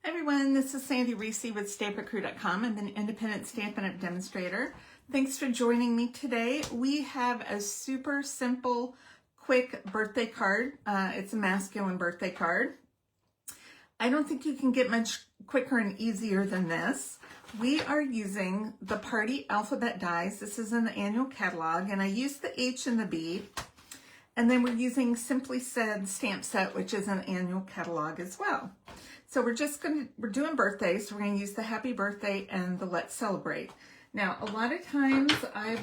Hi everyone, this is Sandy Reese with StampACrew.com. I'm an independent Stampin' Up! Demonstrator. Thanks for joining me today. We have a super simple, quick birthday card. It's a masculine birthday card. I don't think you can get much quicker and easier than this. We are using the Party Alphabet dies. This is in the annual catalog, and I used the H and the B. And then we're using Simply Said stamp set, which is an annual catalog as well. So we're doing birthdays. So we're going to use the Happy Birthday and the Let's Celebrate. Now, a lot of times I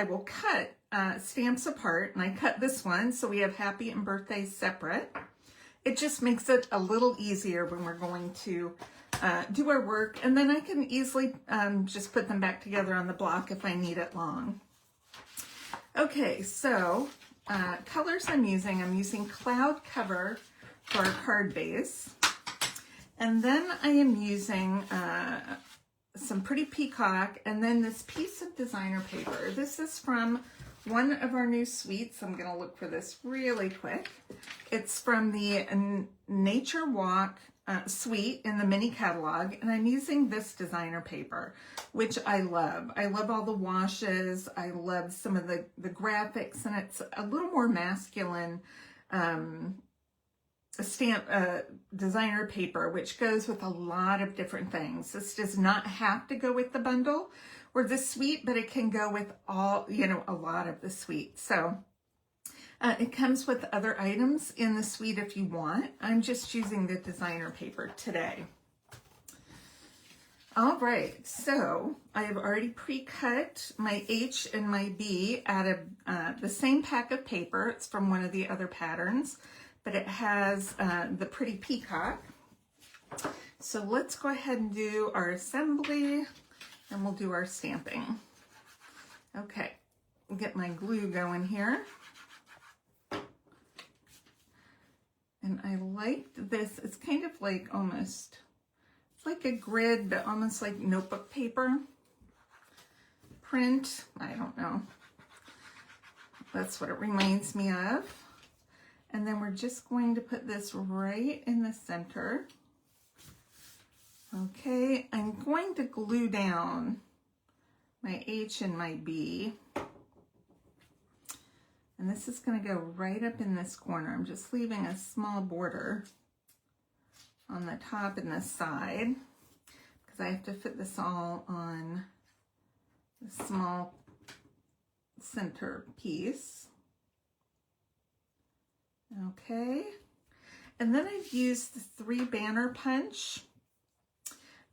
will cut stamps apart, and I cut this one so we have Happy and Birthday separate. It just makes it a little easier when we're going to do our work, and then I can easily just put them back together on the block if I need it long. Okay, so colors I'm using Cloud Cover for our card base. And then I am using some Pretty Peacock, and then this piece of designer paper. This is from one of our new suites. I'm going to look for this really quick. It's from the Nature Walk suite in the mini catalog, and I'm using this designer paper, which I love. I love all the washes. I love some of the graphics, and it's a little more masculine designer paper, which goes with a lot of different things. This does not have to go with the bundle or the suite, but it can go with all, a lot of the suite. So it comes with other items in the suite if you want. I'm just using the designer paper today. All right, so I have already pre-cut my H and my B out of the same pack of paper. It's from one of the other patterns, but it has the Pretty Peacock. So let's go ahead and do our assembly, and we'll do our stamping. Okay, I'll get my glue going here. And I liked this. It's kind of like almost, it's like a grid, but almost like notebook paper print. I don't know. That's what it reminds me of. And then we're just going to put this right in the center. Okay, I'm going to glue down my H and my B. And this is going to go right up in this corner. I'm just leaving a small border on the top and the side because I have to fit this all on the small center piece. Okay, and then I've used the 3 banner punch.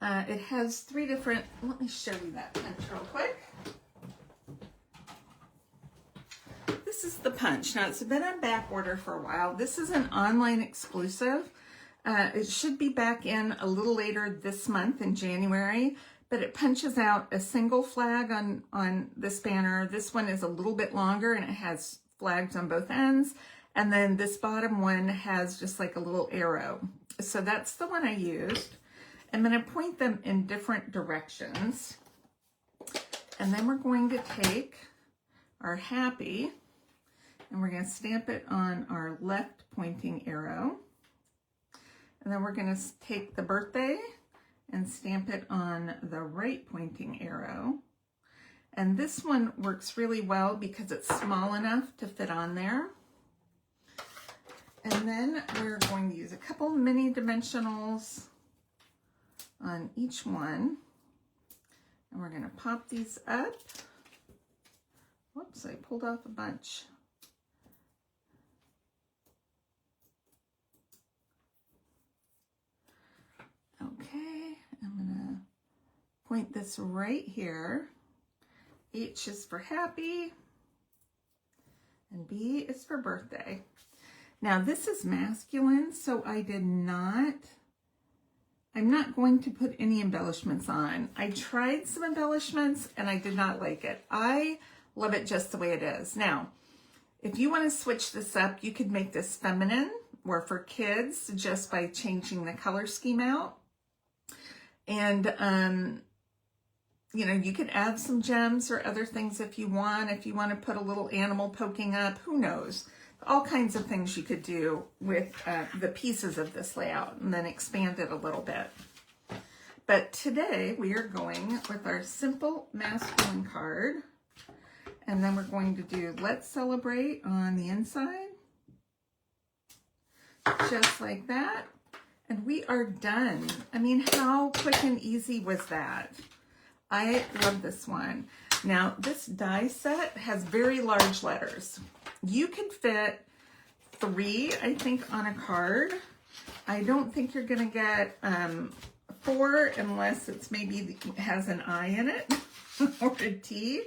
It has 3 different, let me show you that punch real quick. This is the punch. Now, it's been on back order for a while. This is an online exclusive. It should be back in a little later this month in January, but it punches out a single flag on this banner. This one is a little bit longer, and it has flags on both ends. And then this bottom one has just like a little arrow. So that's the one I used. I'm going to point them in different directions. And then we're going to take our Happy, and we're going to stamp it on our left pointing arrow. And then we're going to take the Birthday and stamp it on the right pointing arrow. And this one works really well because it's small enough to fit on there. And then we're going to use a couple mini dimensionals on each one. And we're going to pop these up. Whoops, I pulled off a bunch. Okay, I'm going to point this right here. H is for Happy, and B is for Birthday. Now this is masculine, so I'm not going to put any embellishments on. I tried some embellishments and I did not like it. I love it just the way it is. Now, if you want to switch this up, you could make this feminine or for kids just by changing the color scheme out. And, you could add some gems or other things if you want. If you want to put a little animal poking up, who knows? all kinds of things you could do with the pieces of this layout and then expand it a little bit. But today we are going with our simple masculine card, and then we're going to do Let's Celebrate on the inside, just like that. And we are done. I mean, how quick and easy was that? I love this one. Now, this die set has very large letters. You could fit 3, I think, on a card. I don't think you're going to get 4 unless it's maybe has an I in it or a T.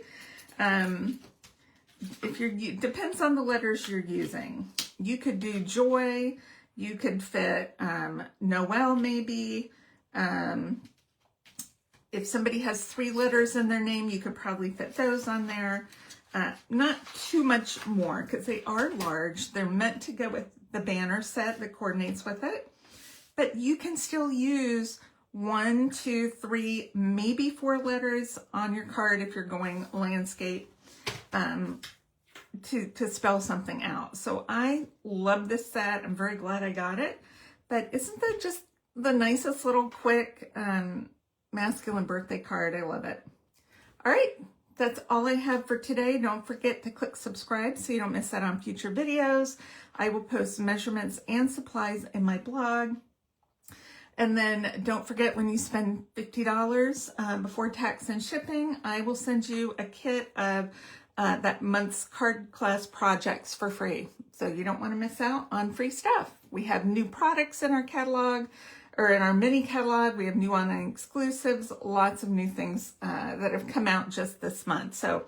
If you're, depends on the letters you're using. You could do joy. You could fit Noel maybe. If somebody has 3 letters in their name, you could probably fit those on there. Not too much more because they are large. They're meant to go with the banner set that coordinates with it. But you can still use 1, 2, 3, maybe 4 letters on your card if you're going landscape to spell something out. So I love this set. I'm very glad I got it. But isn't that just the nicest little quick masculine birthday card? I love it. All right, that's all I have for today. Don't forget to click subscribe so you don't miss out on future videos. I will post measurements and supplies in my blog. And then don't forget, when you spend $50 before tax and shipping, I will send you a kit of that month's card class projects for free. So you don't want to miss out on free stuff. We have new products in our catalog, or in our mini catalog. We have new online exclusives, lots of new things that have come out just this month. So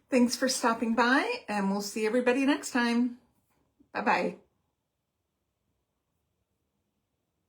thanks for stopping by, and we'll see everybody next time. Bye-bye.